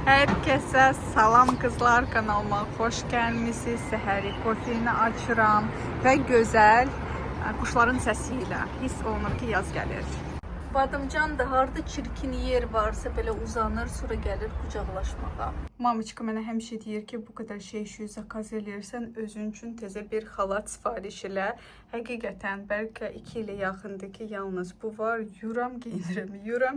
Herkese salam kızlar, kanalıma hoş gelmişsiniz. Səhəri kofini açıram və gözəl quşların səsiylə hiss olunur ki, yaz gəlir. Badımcan da harda çirkin yer varsa belə uzanır, sonra gəlir qucaqlaşmağa. Mamiçka mənə həmişə deyir ki, bu qədər şey zakaz eləyirsən, özün üçün təzə bir xalat sifariş elə. Həqiqətən, bəlkə 2 ilə yaxındır ki, yalnız bu var. Yuram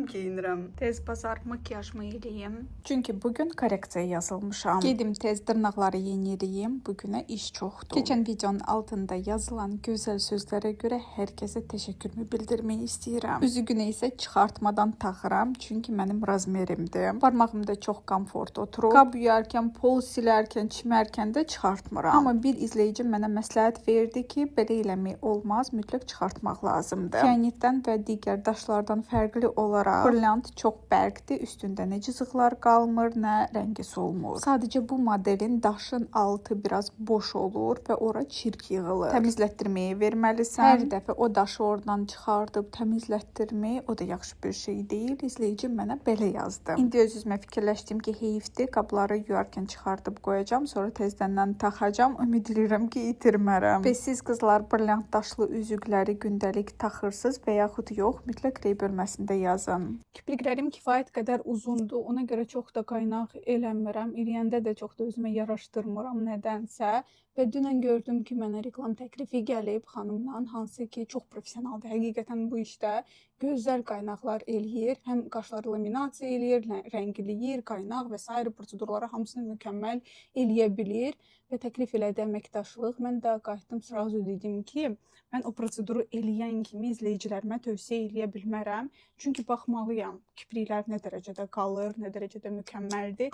geyinirəm. Tez bazar makyajımı eləyim. Çünki bugün korreksiyaya yazılmışam. Gedim tez dırnaqları yeniləyim. Bugünə iş çoxdur. Keçən videonun altında yazılan gözəl sözlərə görə hər kəsə təşəkkürümü bildirmək istəyirəm. Üzüyünü isə çıxartmadan taxıram, çünki mənim razmerimdir. Barmağımda çox komfort oturur. Qab yuyarkən, pol silərkən, çimərkən də çıxartmıram. Amma bir izləyici mənə məsləhət verdi ki, belə eləmək olmaz, mütləq çıxartmaq lazımdır. Kianitdən və digər daşlardan fərqli olaraq brilliant çox bərkdir, üstündə nə cızıqlar qalmır, nə rəngi solmur. Sadəcə bu modelin daşın altı biraz boş olur və ora çirk yığılır. Təmizlətdirməyə verməlisən. Hər dəfə o daşı oradan çıxardıb təmizlətdirmək, o da yaxşı bir şey deyil. İzləyici mənə belə yazdı. İndi öz-özümə fikirləşdim ki, heyifdir. Qabları yuyarkən çıxardıb qoyacam, sonra tezdəndən taxacam. Ümid edirəm ki, itirmərəm. Və siz qızlar brilliant daşlı üzükləri gündəlik taxırsınız və yaxud yox, mütləq rey bölməsində yazın. Kipriklərim kifayət qədər uzundur. Ona görə çox da qaynaq eləmirəm. İriyəndə də çox da özümə yaraşdırmıram nədənsə. Və dünən gördüm ki, mənə reklam təklifi gəlib xanımdan, hansı ki, çox professionaldır. Həqiqətən bu işdə gözəl qaynaqlar eləyir. Həm qaşları laminasiya eləyir, rəngləyir, qaynaq və s. prosedurları hamısını mükəmməl eləyə bilir. Və təklif elədi əməkdaşlıq. Mən də qayıtdım, sırası dedim ki, mən o proseduru eləyən kimi izləyicilərimə tövsiyə eləyə bilmərəm. Çünki baxmalıyam, kipriklər nə dərəcədə qalır, nə dərəcədə mükəmməldir.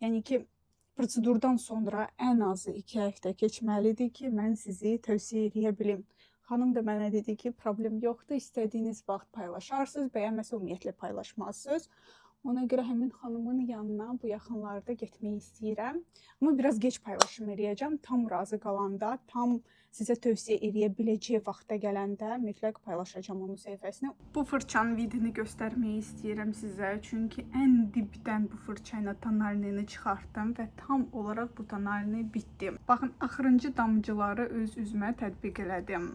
Yəni ki, prosedurdan sonra ən azı 2 həftə keçməlidir ki, mən sizi tövsiyə eləyə bilim. Xanım da mənə dedi ki, problem yoxdur, istədiyiniz vaxt paylaşarsınız, bəyənməsə ümumiyyətlə paylaşmazsınız. Ona görə həmin xanımın yanına bu yaxınlarda getmək istəyirəm. Amma biraz geç paylaşım eləyəcəm. Tam razı qalanda, tam sizə tövsiyə eləyə biləcəyi vaxta gələndə mütləq paylaşacağım onun səhifəsini. Bu fırçanın vidini göstərmək istəyirəm sizə. Çünki ən dibdən bu fırçayla tonalini çıxartdım və tam olaraq bu tonalini bitdim. Baxın, axırıncı damcıları öz üzümə tətbiq elədim.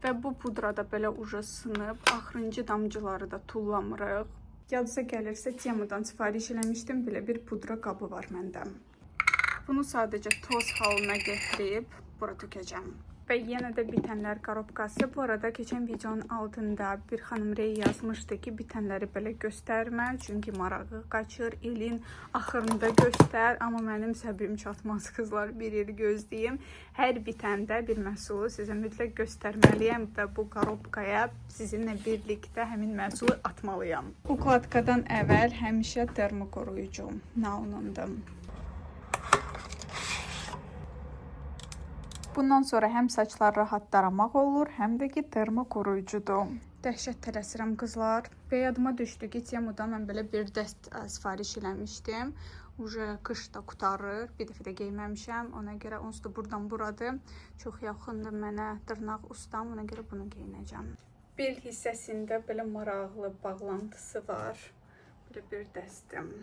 Və bu pudrada belə uca sınıb, axırıncı damcıları da tullamırıq. Yadınıza gəlirsə, Temudan sifariş eləmişdim, belə bir pudra qabı var məndə. Bunu sadəcə toz halına gətirib bura tökəcəm. Və yenə də bitənlər qarobkası. Bu arada keçən videonun altında bir xanım rey yazmışdı ki, bitənləri belə göstərmə, çünki marağı qaçır, ilin axırında göstər. Amma mənim səbrim çatmaz qızlar, bir il gözləyim. Hər bitəndə bir məhsulu sizə mütləq göstərməliyəm və bu qarobkaya sizinlə birlikdə həmin məhsulu atmalıyam. Ukladkadan əvvəl həmişə termokoruyucu naunundur. Bundan sonra həm saçlar rahat daramaq olur, həm də ki, termokoruyucudur. Dəhşət tələsirəm qızlar. Və yadıma düşdü ki, Temudan mən belə bir dəst sifariş eləmişdim. Qış da qutarır, bir dəfə də geyməmişəm. Ona görə onsuz da buradan buradır. Çox yaxındır mənə dırnaq ustam, ona görə bunu geyinəcəm. Bel hissəsində belə maraqlı bağlantısı var. Belə bir dəstim.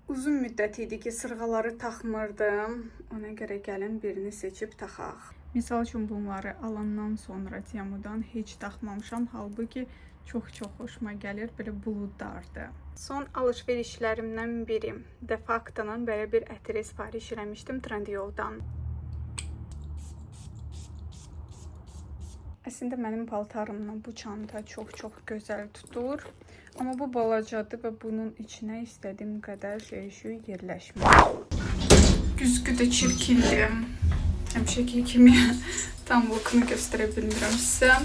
Uzun müddət idi ki, sırğaları taxmırdım. Ona görə gəlin birini seçib taxaq. Misal üçün bunları alandan sonra Temudan heç taxmamışam. Halbuki çox xoşuma gəlir. Belə buludlardır. Son alışverişlərimdən biri. Defacto'nun belə bir ətri sifariş eləmişdim Trendyoldan. Əslində mənim paltarımla bu çanta çox gözəl tutur. Amma bu balacadır və bunun içinə istədiyim qədər şey yerləşmir. Güzgü də çirkindir. Həmişəki kimi tam lookunu göstərə bilmirəm sizə.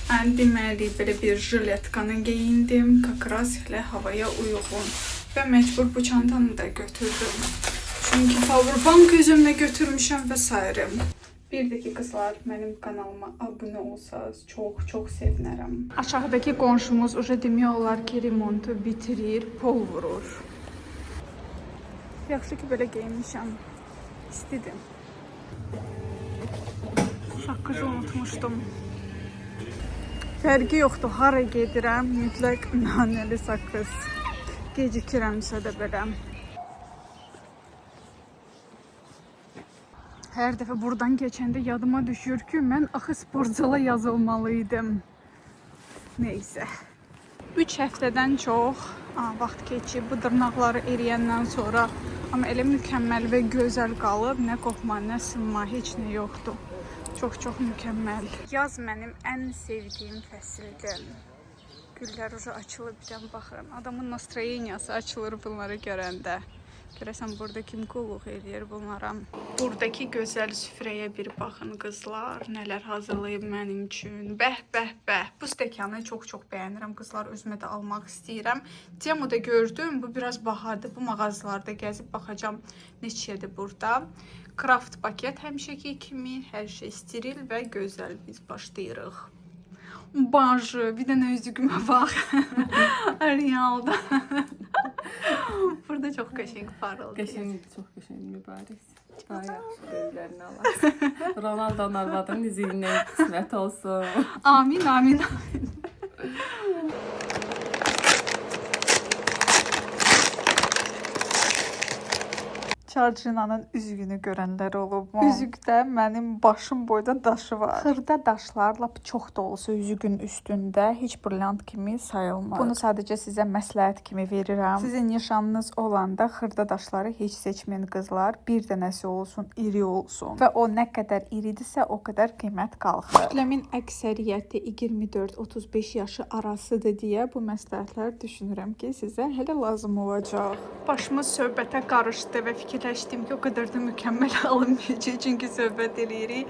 Mən deməli belə bir jiletkanı geyindim. Kakras ilə havaya uyğun. Və məcbur bu çantanı da götürdüm. Çünki powerbank özümlə götürmüşəm və s. Bir də ki, qızlar, mənim kanalıma abunə olsanız çox sevinərəm. Aşağıdakı qonşumuz demək olar ki, remontu bitirir, pol vurur. Yaxşı ki, belə geyinmişəm. İstidim. Saqqızı unutmuşdum. Fərqi yoxdur, hara gedirəm, mütləq nanəli saqqız. Gecikirəmsə də belə. Hər dəfə buradan keçəndə yadıma düşür ki, mən axı sportzala yazılmalıydım. Neysə. 3 həftədən çox vaxt keçib bu dırnaqları eriyəndən sonra, amma elə mükəmməl və gözəl qalıb. Nə qoxma, nə sınma, heç nə yoxdur. Çox mükəmməl. Yaz mənim ən sevdiyim fəsildir. Güllər ucu açılıb, bir baxın. Adamın nastroyeniyası açılır bunları görəndə. Görəsən burada kim qulluq edir bunlara. Buradakı gözəl süfrəyə bir baxın qızlar. Nələr hazırlayıb mənim üçün. Bəh. Bu stəkanı çox bəyənirəm qızlar. Özümə də almaq istəyirəm. Temuda gördüm. Bu biraz bahadır. Bu mağazalarda gəzib baxacağam neçədir burada. Kraft paket həmişəki kimi. Hər şey steril və gözəl. Biz başlayırıq. Bajı, bir dənə üzüqümə bax. Realda. Burada çox qəşəng parıldı. Çox qəşəng mübarək. Daha yaxşı gözlərini alar. Ronaldo'nun arvadının üzüyündən qismət olsun. Amin. Çarçınanın üzüyünü görənlər olub mu? Üzükdə mənim başım boyda daşı var. Xırda daşlar lap çox da olsa üzüyün üstündə heç brilliant kimi sayılmaz. Bunu sadəcə sizə məsləhət kimi verirəm. Sizin nişanınız olanda xırda daşları heç seçməyin qızlar. Bir dənəsi olsun, iri olsun. Və o nə qədər iridirsə, o qədər qiymət qalxır. Kütləmin əksəriyyəti 24-35 yaşı arasıdır deyə bu məsləhətlər düşünürəm ki, sizə hələ lazım olacaq. Başımız söhbətə qarışdı və fikirləşdim ki, o qədər də mükəmməl alınmayacaq, çünki söhbət eləyirik.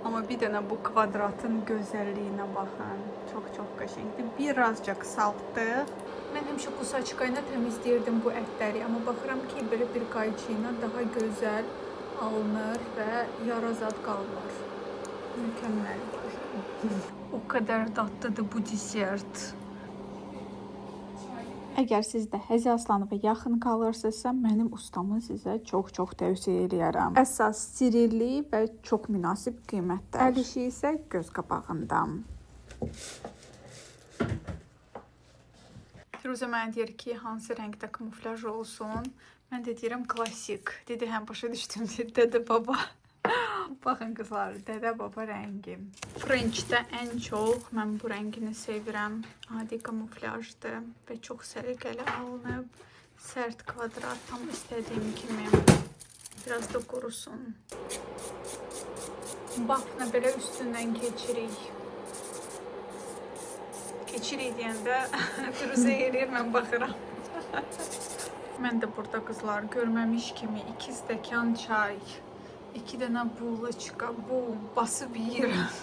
Amma bir dənə bu kvadratın gözəlliyinə baxın. Çox qəşəngdir. Birazca qısaltdıq. Mən həmişə qusaçka ilə təmizləyirdim bu ətləri, amma baxıram ki, belə bir qayçı ilə daha gözəl alınır və yarazad qalmır. Mükəmməl. O qədər dadlıdır bu desert. Əgər siz də Həzi Aslanova yaxın qalırsınızsa, mənim ustamı sizə çox tövsiyə edirəm. Əsas sterillik və çox münasib qiymətlər. Əl işi isə göz qabağında. Firuzə mənə deyir ki, hansı rəngdə kamuflaj olsun? Mən də deyirəm klassik. Dedi, həm başa düşdüm, dedi, Dədə Baba. Baxın qızlar, Dədə Baba rəngi. Frenchdə ən çox mən bu rəngini sevirəm. Adi kamuflajdır və çox səliqəli alınıb. Sərt kvadrat, tam istədiyim kimi. Biraz da qurusun. Bafna belə üstündən keçirik. Keçirik deyəndə Firuzə eləyir, mən baxıram. Mən də burada qızlar görməmiş kimi 2 stəkan çay. 2 dənə bulaşka, bu basıb yeyirəm.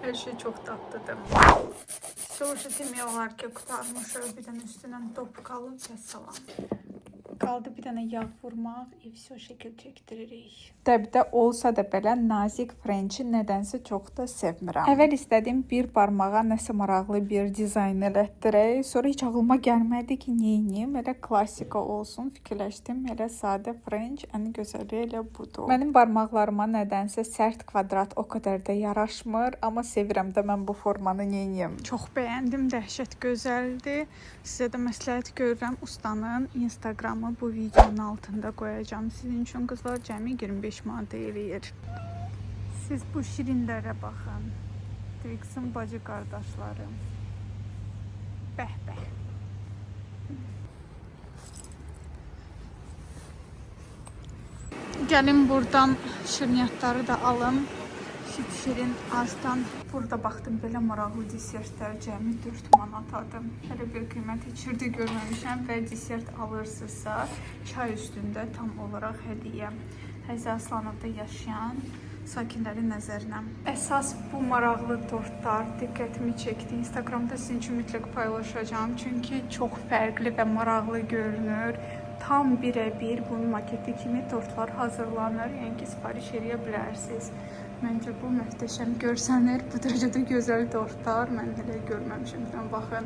Hər şey çox tatlıdır. Soğuşu demək olar ki, qutarmışıq. Bir dənə üstündən top qalıb və salam. Qaldı bir dənə yağ vurmaq, vəsə şəkil çəkdiririk. Dəbdə olsa da belə nazik frençi nədənsə çox da sevmirəm. Əvvəl istədim bir barmağa nəsə maraqlı bir dizayn elətdirək. Sonra heç ağlıma gəlmədi ki, neyiniyim, elə klassika olsun. Fikirləşdim, elə sadə frenç, ən gözəli elə budur. Mənim barmaqlarıma nədənsə sərt kvadrat o qədər də yaraşmır, amma sevirəm də mən bu formanı neyiniyim. Çox bəyəndim, dəhşət gözəldir. Sizə də məsləhət görürəm, ustanın Instagramı bu videonun altında qoyacağım. Sizin üçün qızlar cəmi 25 manat eləyir. Siz bu şirinlərə baxın. Twix'in bacı qardaşları. Bəh. Gəlin buradan şirniyyatları da alım. Şirin azdan. Burada baxdım belə maraqlı desertlər cəmi 4 manatadır. Hələ bir qiymət içirdi görməmişəm və desert alırsınızsa çay üstündə tam olaraq hədiyyə. Həzi Aslanovda yaşayan sakinlərin nəzərinə. Əsas bu maraqlı tortlar diqqətimi çəkdi. Instagramda sizin üçün mütləq paylaşacağım. Çünki çox fərqli və maraqlı görünür. Tam birə-bir bunun maketi kimi tortlar hazırlanır. Yəni ki, sifariş edə bilərsiniz. Məncə bu möhtəşəm görsənir. Bu dərəcədə gözəl tortlar mən hələ görməmişəm. Baxın,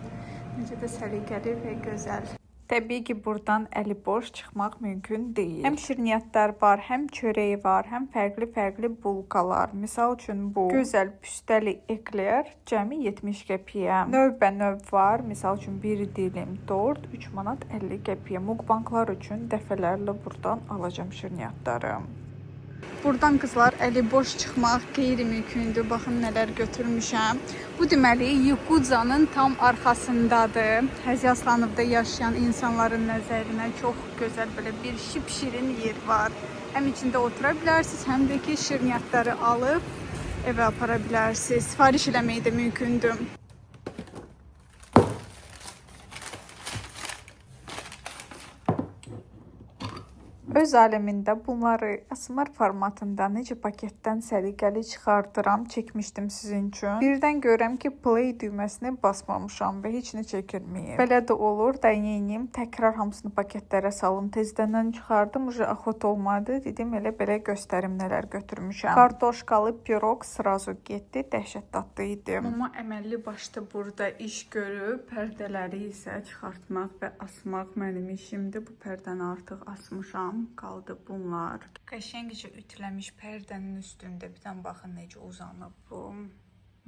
necə də səliqəli və gözəl. Təbii ki, buradan əli boş çıxmaq mümkün deyil. Həm şirniyyatlar var, həm çörəyi var, həm fərqli bulkalar. Misal üçün bu gözəl püstəli ekler cəmi 70 qəpiyə. Növbə-növ var. Misal üçün bir dilim tort 3 manat 50 qəpiyə. Mukbanglar üçün dəfələrlə buradan alacağım şirniyyatları. Buradan qızlar əli boş çıxmaq qeyri-mümkündür. Baxın nələr götürmüşəm. Bu deməli Yakudzanın tam arxasındadır. Həzyaslanovda yaşayan insanların nəzərinə çox gözəl belə bir şipşirin yer var. Həm içində otura bilərsiniz, həm də ki şirniyyatları alıb evə apara bilərsiniz. Sifariş eləmək də mümkündür. Öz aləmində bunları asmar formatında necə paketdən səliqəli çıxardıram, çəkmişdim sizin üçün. Birdən görəm ki, play düyməsini basmamışam və heç nə çəkilməyib. Belə də olur, da yeniyim, təkrar hamısını paketlərə salım, tezdən çıxardım, axot olmadı, dedim elə belə göstərim nələr götürmüşəm. Kartoşkalı pirog srazu getdi, dəhşət dadlı idi. Amma əməlli başda burada iş görüb, pərdələri isə çıxartmaq və asmaq mənim işimdir. Bu pərdəni artıq asmışam. Qaldı bunlar. Qəşəngcə ütüləmiş pərdənin üstündə bir dənə baxın necə uzanıb bu.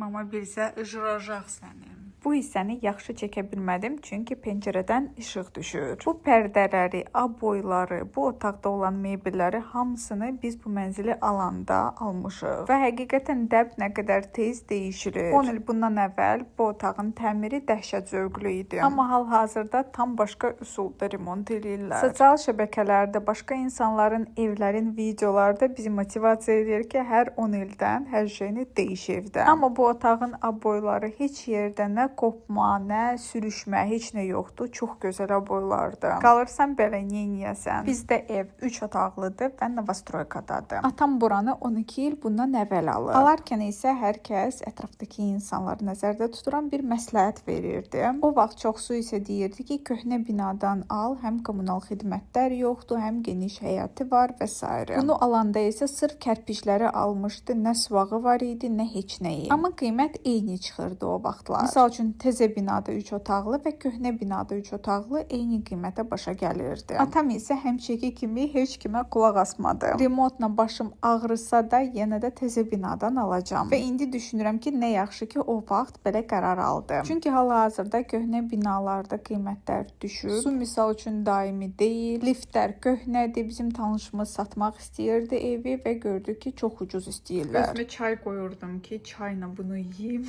Mama bilsə ıjıracaq səni. Bu hissəni yaxşı çəkə bilmədim, çünki pəncərədən işıq düşür. Bu pərdələri, aboyları, bu otaqda olan mebelləri hamısını biz bu mənzili alanda almışıq. Və həqiqətən dəb nə qədər tez dəyişilir. 10 il bundan əvvəl bu otağın təmiri dəhşət zövqlü idi. Amma hal-hazırda tam başqa üsulda remont edirlər. Sosial şəbəkələrdə başqa insanların evlərin videolarda bizi motivasiya edir ki, hər 10 ildən hər şeyini dəyiş evdə. Amma bu otağın aboyları heç yerdə nə kopma, nə sürüşmə, heç nə yoxdur. Çox gözəl aboylardır. Qalırsan belə neyniyyəsən. Bizdə ev 3 otaqlıdır və Novostroykadadır. Atam buranı 12 il bundan əvvəl alır. Alarkən isə hər kəs ətrafdakı insanları nəzərdə tuturan bir məsləhət verirdi. O vaxt çoxsu isə deyirdi ki, köhnə binadan al, həm kommunal xidmətlər yoxdur, həm geniş həyəti var və s. Bunu alanda isə sırf kərpişləri almışdı, nə suvağı var idi, nə heç nəyi. Amma qiymət eyni çıxırdı o vaxtlar. Misal üçün təzə binada 3 otaqlı və köhnə binada 3 otaqlı eyni qiymətə başa gəlirdi. Atam isə həmişəki kimi heç kimə qulaq asmadı. Remotla başım ağrısa da yenə də təzə binadan alacağam. Və indi düşünürəm ki, nə yaxşı ki o vaxt belə qərar aldım. Çünki hal-hazırda köhnə binalarda qiymətlər düşür. Su misal üçün daimi deyil. Liftlər köhnədir. Bizim tanışımız satmaq istəyirdi evi və gördük ki, çox ucuz istəyirlər. Özümə çay qoyurdum ki, çayla bunu yeyim.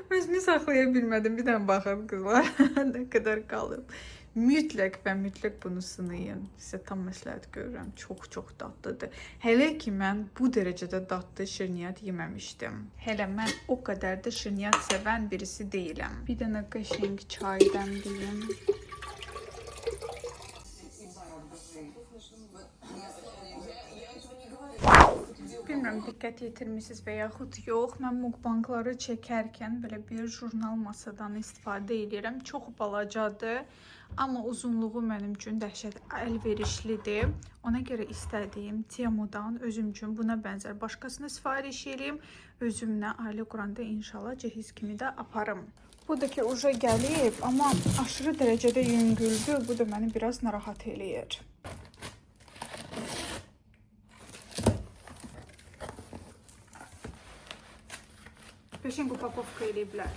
Özümü saxlaya bilmədim. Bir dənə baxın qızlar. Nə qədər qalıb. Mütləq və mütləq bunu sınayın. Sizə tam məsləhət görürəm. Çox dadlıdır. Hələ ki mən bu dərəcədə dadlı şirniyyat yeməmişdim. Hələ mən o qədər də şirniyyat sevən birisi deyiləm. Bir dənə qəşəng çay dəmləyim. Bilmirəm, diqqət yetirmisiniz və yaxud yox. Mən mukbangları çəkərkən belə bir jurnal masadan istifadə edirəm. Çox balacadır, amma uzunluğu mənim üçün dəhşət əlverişlidir. Ona görə istədiyim Temudan özüm üçün buna bənzər başqasını sifariş edeyim. Özümlə ailə quranda inşallah cehiz kimi də aparım. Bu da ki uca gəlib, amma aşırı dərəcədə yüngüldür. Bu da məni biraz narahat eləyir. Qəşəng upakovka eləyiblər.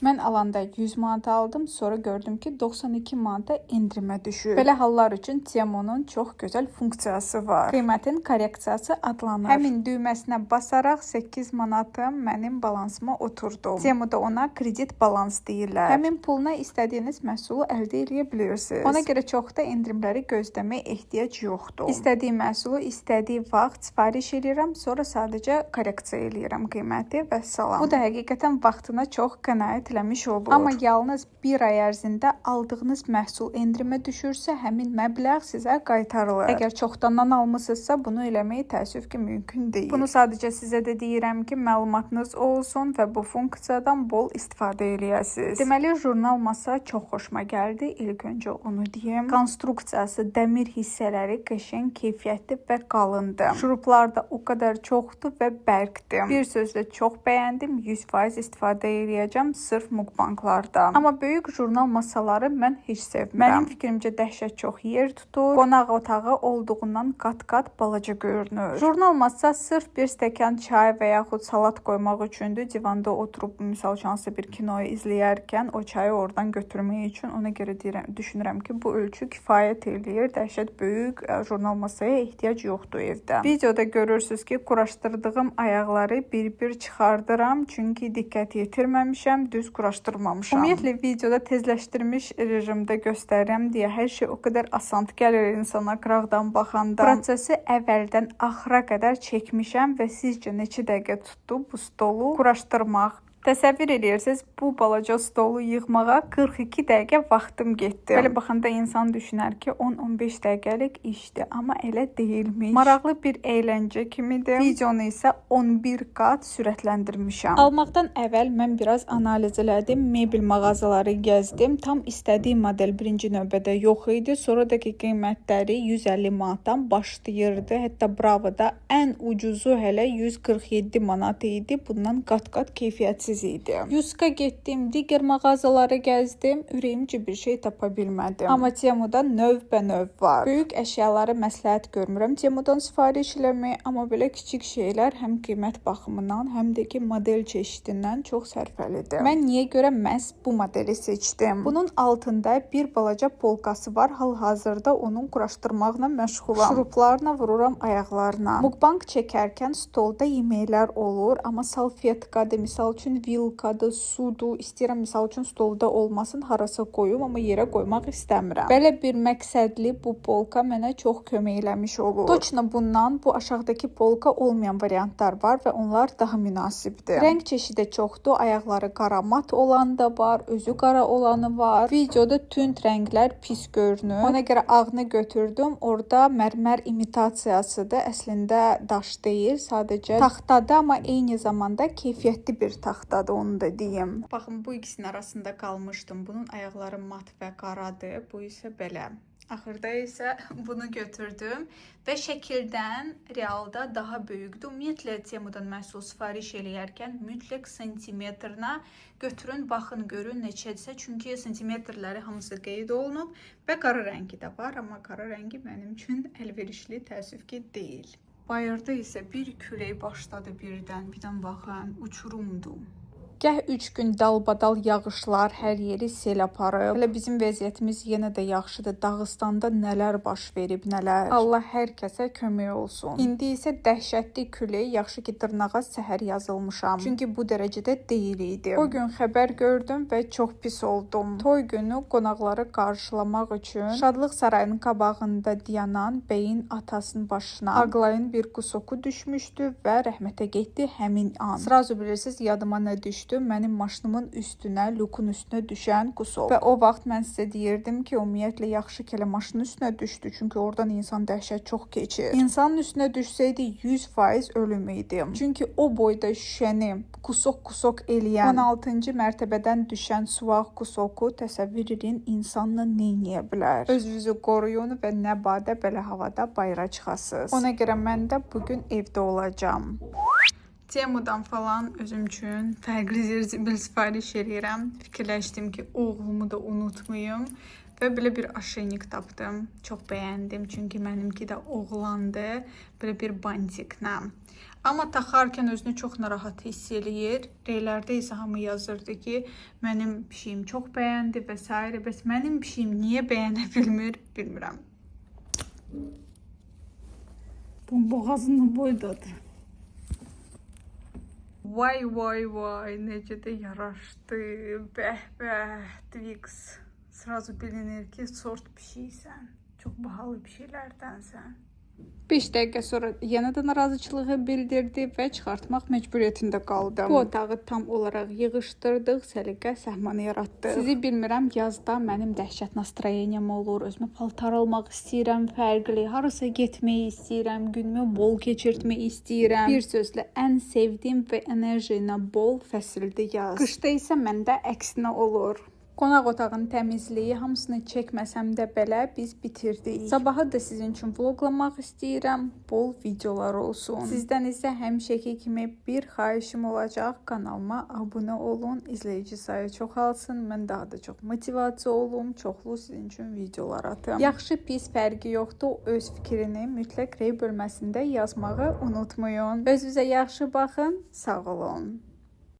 Mən alanda 100 manat aldım, sonra gördüm ki 92 manata endirimə düşür. Belə hallar üçün Temunun çox gözəl funksiyası var. Qiymətin korreksiyası adlanır. Həmin düyməsinə basaraq 8 manatım mənim balansıma oturdu. Temuda ona kredit balans deyirlər. Həmin pulla istədiyiniz məhsulu əldə edə bilirsiniz. Ona görə çox da endirimləri gözləməyə ehtiyac yoxdur. İstədiyim məhsulu istədiyi vaxt sifariş edirəm, sonra sadəcə korreksiya edirəm qiyməti və salam. Bu da həqiqətən vaxtına çox qənaət eləmiş olur. Amma yalnız bir ay ərzində aldığınız məhsul endirimə düşürsə, həmin məbləğ sizə qaytarılır. Əgər çoxdandan almısınızsa, bunu eləmək təəssüf ki, mümkün deyil. Bunu sadəcə sizə də deyirəm ki, məlumatınız olsun və bu funksiyadan bol istifadə eləyəsiniz. Deməli, jurnal masa çox xoşuma gəldi. İlk öncə onu deyim. Konstruksiyası, dəmir hissələri qəşəng, keyfiyyətli və qalındır. Şuruplar da o qədər çoxdur və bərkdir. Bir sözlə çox bəyəndim. 100% istifadə eləyəcəm. Sırf mukbanglarda. Amma böyük jurnal masaları mən heç sevmirəm. Mənim fikrimcə dəhşət çox yer tutur. Qonaq otağı olduğundan qat-qat balaca görünür. Jurnal masa sırf bir stəkan çay və yaxud salat qoymaq üçündür. Divanda oturub misal üçün hansısa bir kinoyu izləyərkən o çayı oradan götürmək üçün ona görə düşünürəm ki, bu ölçü kifayət eləyir. Dəhşət böyük jurnal masaya ehtiyac yoxdur evdə. Videoda görürsüz ki, quraşdırdığım ayaqları bir-bir çıxardıram, çünki diqqət yetirməmişəm, düz quraşdırmamışam. Ümumiyyətlə videoda tezləşdirmiş rejimdə göstərirəm deyə hər şey o qədər asan gəlir insana qıraqdan baxanda. Prosesi əvvəldən axıra qədər çəkmişəm və sizcə neçə dəqiqə tutdu bu stolu quraşdırmaq? Təsəvvür edirsiniz, bu balaca stolu yığmağa 42 dəqiqə vaxtım getdi. Belə baxanda insan düşünər ki, 10-15 dəqiqəlik işdir, amma elə deyilmiş. Maraqlı bir əyləncə kimidir. Videonu isə 11 qat sürətləndirmişəm. Almaqdan əvvəl mən biraz analiz elədim, mebel mağazaları gəzdim. Tam istədiyim model birinci növbədə yox idi. Sonradakı qiymətləri 150 manatdan başlayırdı. Hətta Bravo'da ən ucuzu hələ 147 manat idi. Bundan qat-qat keyfiyyətsiz idi. Yuska getdim, digər mağazaları gəzdim, ürəyimcə bir şey tapa bilmədim. Amma Temuda növbə-növ var. Böyük əşyaları məsləhət görmürəm Temudan sifariş eləmək, amma belə kiçik şeylər həm qiymət baxımından, həm də ki model çeşidindən çox sərfəlidir. Mən niyə görə məhz bu modeli seçdim? Bunun altında bir balaca polkası var. Hal-hazırda onun quraşdırmaqla məşğulam. Şuruplarla vururam ayaqlarına. Mukbang çəkərkən stolda yeməklər olur, amma salfetkadır, misal üçün vilkadır, sudur. İstəyirəm misal üçün stolda olmasın, harasa qoyum, amma yerə qoymaq istəmirəm. Belə bir məqsədli bu polka mənə çox kömək eləmiş olur. Точно bundan bu aşağıdakı polka olmayan variantlar var və onlar daha münasibdir. Rəng çeşidi çoxdur. Ayaqları qara mat olan da var, özü qara olanı var. Videoda tünd rənglər pis görünür. Ona görə ağını götürdüm. Orada mərmər imitasiyasıdır. Əslində daş deyil, sadəcə taxtadır, amma eyni zamanda keyfiyyətli bir taxtadır, onu da deyim. Baxın, bu ikisinin arasında qalmışdım. Bunun ayaqları mat və qaradır. Bu isə belə. Axırda isə bunu götürdüm və şəkildən realda daha böyükdür. Ümumiyyətlə Temudan məhsul sifariş eləyərkən mütləq santimetrına götürün, baxın, görün neçədirsə. Çünki santimetrləri hamısı qeyd olunub və qara rəngi də var, amma qara rəngi mənim üçün əlverişli təəssüf ki deyil. Bayırda isə bir külək başladı birdən baxın, uçurumdur. Gəh 3 gün dalbadal yağışlar hər yeri sel aparıb. Hələ bizim vəziyyətimiz yenə də yaxşıdır. Dağıstanda nələr baş verib, nələr. Allah hər kəsə kömək olsun. İndi isə dəhşətli külək, yaxşı ki dırnağa səhər yazılmışam. Çünki bu dərəcədə deyil idi. O gün xəbər gördüm və çox pis oldum. Toy günü qonaqları qarşılamaq üçün Şadlıq sarayının qabağında dayanan bəyin atasının başına Ağlayın bir kusoku düşmüşdü və rəhmətə getdi həmin an. Sразу bilirsiniz, yadıma nə düşdü? Mənim maşınımın üstünə, lukun üstünə düşən kusov. Və o vaxt mən sizə deyirdim ki, ümumiyyətlə yaxşı ki elə maşının üstünə düşdü. Çünki oradan insan dəhşət çox keçir. İnsanın üstünə düşsəydi 100% ölüm idi. Çünki o boyda şüşəni kusok eləyən 16-cı mərtəbədən düşən suvaq kusoku təsəvvür edin, insanla nə edə bilər? Özünüzü qoruyun və nə badə belə havada bayıra çıxasınız. Ona görə mən də bugün evdə olacağam. Temudan falan özüm üçün fərqli zirzibil sifariş eləyirəm. Fikirləşdim ki, oğlumu da unutmayım və belə bir aşenik tapdım. Çox bəyəndim, çünki mənimki də oğlandı. Belə bir bantiklə. Amma taxarkən özünü çox narahat hiss eləyir. Reylərdə isə hamı yazırdı ki, mənim pişiyim çox bəyəndi və s. Bəs mənim pişiyim niyə bəyənə bilmir, bilmirəm. Bu boğazının boydadır. Vay, necə də yaraşdı. Bəh, Twix. Sразу bilinir ki, sort pişiysən. Çox bahalı pişiklərdənsən. 5 dəqiqə sonra yenə də narazıçılığı bildirdi və çıxartmaq məcburiyyətində qaldım. Bu otağı tam olaraq yığışdırdıq, səliqə səhmanı yaratdıq. Sizi bilmirəm, yazda mənim dəhşət nastroyeniyam olur. Özümə paltar almaq istəyirəm, fərqli, harasa getmək istəyirəm, günümü bol keçirtmək istəyirəm. Bir sözlə, ən sevdiyim və enerji ilə bol fəsildir yaz. Qışda isə məndə əksinə olur. Qonaq otağının təmizliyi hamısını çəkməsəm də belə biz bitirdik. Sabaha da sizin üçün vloqlamaq istəyirəm. Bol videolar olsun. Sizdən isə həmişəki kimi bir xahişim olacaq. Kanalıma abunə olun. İzləyici sayı çoxalsın. Mən daha da çox motivasiya olum. Çoxlu sizin üçün videolar atım. Yaxşı pis fərqi yoxdur. Öz fikrini mütləq rey bölməsində yazmağı unutmayın. Özünüzə yaxşı baxın. Sağ olun.